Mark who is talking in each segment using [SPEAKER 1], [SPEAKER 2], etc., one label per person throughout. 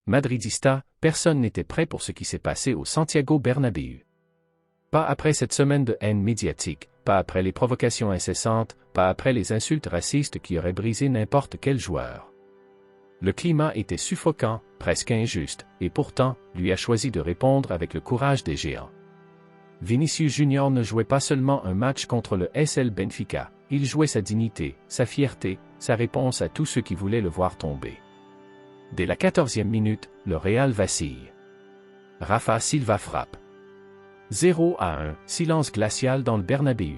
[SPEAKER 1] Madridista, personne n'était prêt pour ce qui s'est passé au Santiago Bernabéu. Pas après cette semaine de haine médiatique, pas après les provocations incessantes, pas après les insultes racistes qui auraient brisé n'importe quel joueur. Le climat était suffocant, presque injuste, et pourtant, lui a choisi de répondre avec le courage des géants. Vinicius Junior ne jouait pas seulement un match contre le SL Benfica, il jouait sa dignité, sa fierté, sa réponse à tous ceux qui voulaient le voir tomber. Dès la 14e minute, le Real vacille. Rafa Silva frappe. 0-1, silence glacial dans le Bernabéu.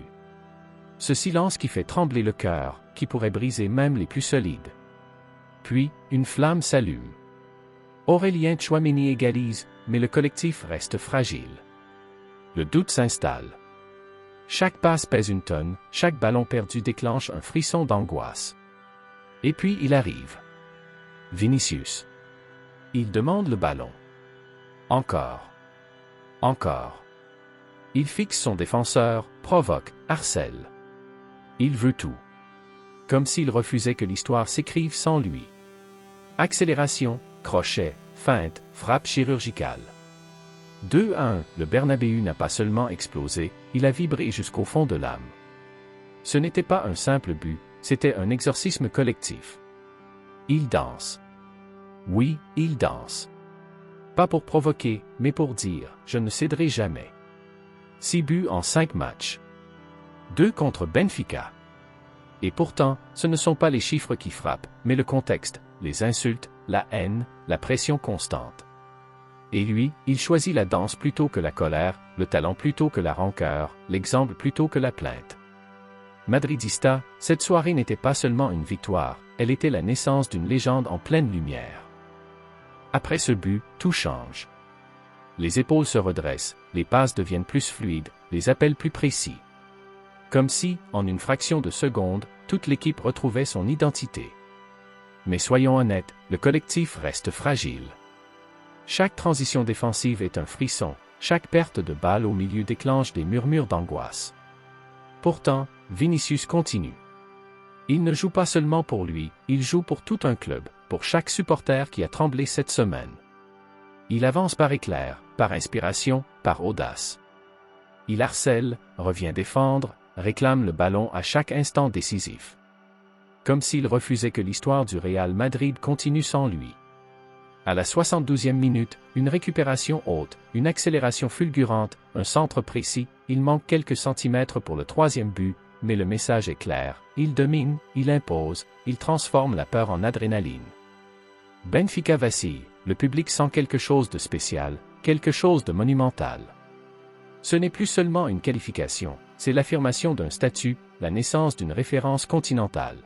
[SPEAKER 1] Ce silence qui fait trembler le cœur, qui pourrait briser même les plus solides. Puis, une flamme s'allume. Aurélien Tchouaméni égalise, mais le collectif reste fragile. Le doute s'installe. Chaque passe pèse une tonne, chaque ballon perdu déclenche un frisson d'angoisse. Et puis il arrive. Vinicius. Il demande le ballon. Encore. Encore. Il fixe son défenseur, provoque, harcèle. Il veut tout. Comme s'il refusait que l'histoire s'écrive sans lui. Accélération, crochet, feinte, frappe chirurgicale. 2-1, le Bernabéu n'a pas seulement explosé, il a vibré jusqu'au fond de l'âme. Ce n'était pas un simple but, c'était un exorcisme collectif. Il danse. Oui, il danse. Pas pour provoquer, mais pour dire « je ne céderai jamais ». 6 buts en 5 matchs. 2 contre Benfica. Et pourtant, ce ne sont pas les chiffres qui frappent, mais le contexte, les insultes, la haine, la pression constante. Et lui, il choisit la danse plutôt que la colère, le talent plutôt que la rancœur, l'exemple plutôt que la plainte. Madridista, cette soirée n'était pas seulement une victoire, elle était la naissance d'une légende en pleine lumière. Après ce but, tout change. Les épaules se redressent, les passes deviennent plus fluides, les appels plus précis. Comme si, en une fraction de seconde, toute l'équipe retrouvait son identité. Mais soyons honnêtes, le collectif reste fragile. Chaque transition défensive est un frisson, chaque perte de balle au milieu déclenche des murmures d'angoisse. Pourtant, Vinicius continue. Il ne joue pas seulement pour lui, il joue pour tout un club, pour chaque supporter qui a tremblé cette semaine. Il avance par éclair, par inspiration, par audace. Il harcèle, revient défendre, réclame le ballon à chaque instant décisif. Comme s'il refusait que l'histoire du Real Madrid continue sans lui. À la 72e minute, une récupération haute, une accélération fulgurante, un centre précis, il manque quelques centimètres pour le 3e but, mais le message est clair, il domine, il impose, il transforme la peur en adrénaline. Benfica vacille, le public sent quelque chose de spécial, quelque chose de monumental. Ce n'est plus seulement une qualification, c'est l'affirmation d'un statut, la naissance d'une référence continentale.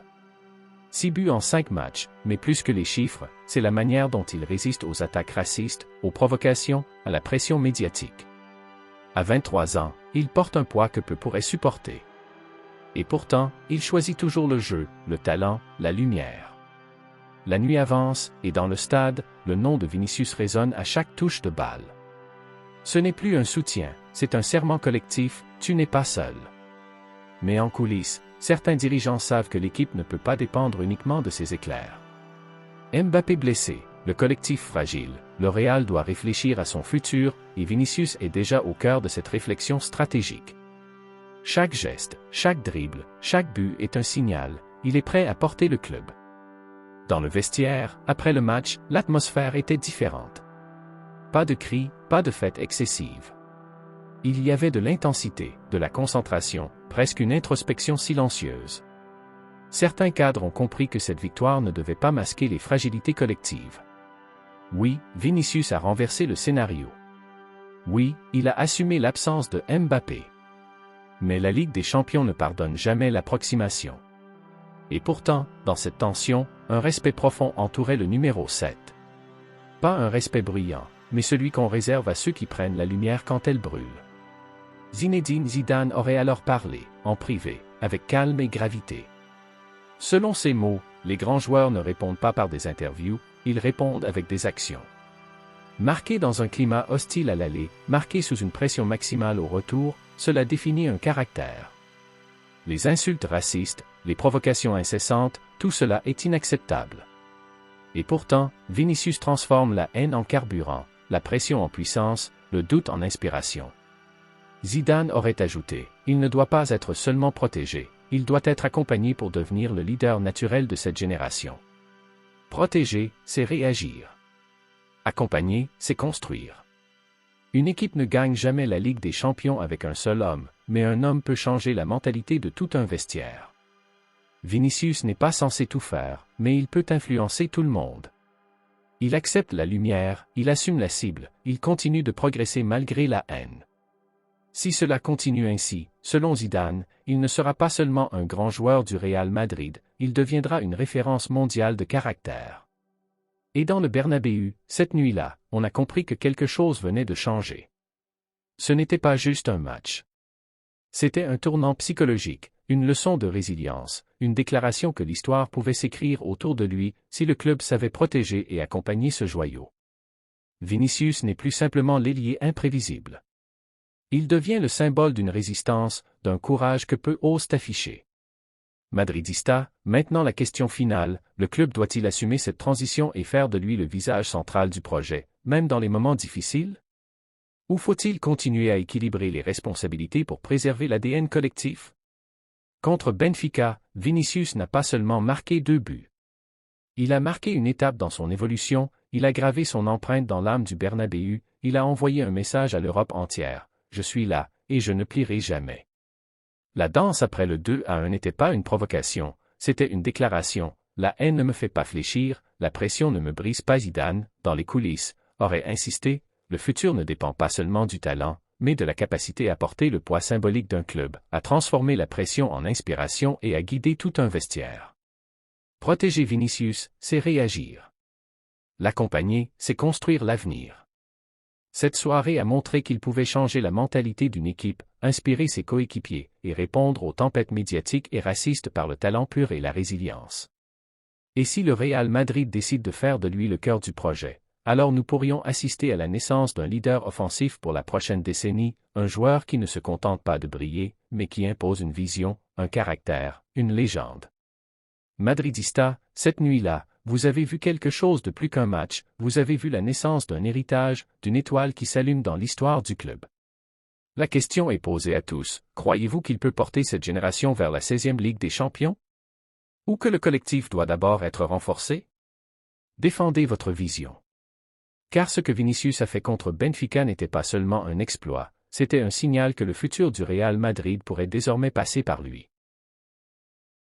[SPEAKER 1] 6 buts en 5 matchs, mais plus que les chiffres, c'est la manière dont il résiste aux attaques racistes, aux provocations, à la pression médiatique. À 23 ans, il porte un poids que peu pourrait supporter. Et pourtant, il choisit toujours le jeu, le talent, la lumière. La nuit avance, et dans le stade, le nom de Vinicius résonne à chaque touche de balle. Ce n'est plus un soutien, c'est un serment collectif, tu n'es pas seul. Mais en coulisses, certains dirigeants savent que l'équipe ne peut pas dépendre uniquement de ses éclairs. Mbappé blessé, le collectif fragile, le Real doit réfléchir à son futur, et Vinicius est déjà au cœur de cette réflexion stratégique. Chaque geste, chaque dribble, chaque but est un signal, il est prêt à porter le club. Dans le vestiaire, après le match, l'atmosphère était différente. Pas de cris, pas de fêtes excessives. Il y avait de l'intensité, de la concentration, presque une introspection silencieuse. Certains cadres ont compris que cette victoire ne devait pas masquer les fragilités collectives. Oui, Vinicius a renversé le scénario. Oui, il a assumé l'absence de Mbappé. Mais la Ligue des Champions ne pardonne jamais l'approximation. Et pourtant, dans cette tension, un respect profond entourait le numéro 7. Pas un respect bruyant, mais celui qu'on réserve à ceux qui prennent la lumière quand elle brûle. Zinedine Zidane aurait alors parlé, en privé, avec calme et gravité. Selon ses mots, les grands joueurs ne répondent pas par des interviews, ils répondent avec des actions. Marqué dans un climat hostile à l'aller, marqué sous une pression maximale au retour, cela définit un caractère. Les insultes racistes, les provocations incessantes, tout cela est inacceptable. Et pourtant, Vinicius transforme la haine en carburant, la pression en puissance, le doute en inspiration. Zidane aurait ajouté, il ne doit pas être seulement protégé, il doit être accompagné pour devenir le leader naturel de cette génération. Protéger, c'est réagir. Accompagner, c'est construire. Une équipe ne gagne jamais la Ligue des Champions avec un seul homme, mais un homme peut changer la mentalité de tout un vestiaire. Vinicius n'est pas censé tout faire, mais il peut influencer tout le monde. Il accepte la lumière, il assume la cible, il continue de progresser malgré la haine. Si cela continue ainsi, selon Zidane, il ne sera pas seulement un grand joueur du Real Madrid, il deviendra une référence mondiale de caractère. Et dans le Bernabéu, cette nuit-là, on a compris que quelque chose venait de changer. Ce n'était pas juste un match. C'était un tournant psychologique, une leçon de résilience, une déclaration que l'histoire pouvait s'écrire autour de lui si le club savait protéger et accompagner ce joyau. Vinicius n'est plus simplement l'ailier imprévisible. Il devient le symbole d'une résistance, d'un courage que peu osent afficher. Madridista, maintenant la question finale, le club doit-il assumer cette transition et faire de lui le visage central du projet, même dans les moments difficiles? Ou faut-il continuer à équilibrer les responsabilités pour préserver l'ADN collectif? Contre Benfica, Vinicius n'a pas seulement marqué 2 buts. Il a marqué une étape dans son évolution, il a gravé son empreinte dans l'âme du Bernabéu, il a envoyé un message à l'Europe entière. Je suis là, et je ne plierai jamais. La danse après le 2-1 n'était pas une provocation, c'était une déclaration. La haine ne me fait pas fléchir, la pression ne me brise pas. Zidane, dans les coulisses, aurait insisté, le futur ne dépend pas seulement du talent, mais de la capacité à porter le poids symbolique d'un club, à transformer la pression en inspiration et à guider tout un vestiaire. Protéger Vinicius, c'est réagir. L'accompagner, c'est construire l'avenir. Cette soirée a montré qu'il pouvait changer la mentalité d'une équipe, inspirer ses coéquipiers, et répondre aux tempêtes médiatiques et racistes par le talent pur et la résilience. Et si le Real Madrid décide de faire de lui le cœur du projet, alors nous pourrions assister à la naissance d'un leader offensif pour la prochaine décennie, un joueur qui ne se contente pas de briller, mais qui impose une vision, un caractère, une légende. Madridista, cette nuit-là, vous avez vu quelque chose de plus qu'un match, vous avez vu la naissance d'un héritage, d'une étoile qui s'allume dans l'histoire du club. La question est posée à tous, croyez-vous qu'il peut porter cette génération vers la 16e Ligue des Champions? Ou que le collectif doit d'abord être renforcé? Défendez votre vision. Car ce que Vinicius a fait contre Benfica n'était pas seulement un exploit, c'était un signal que le futur du Real Madrid pourrait désormais passer par lui.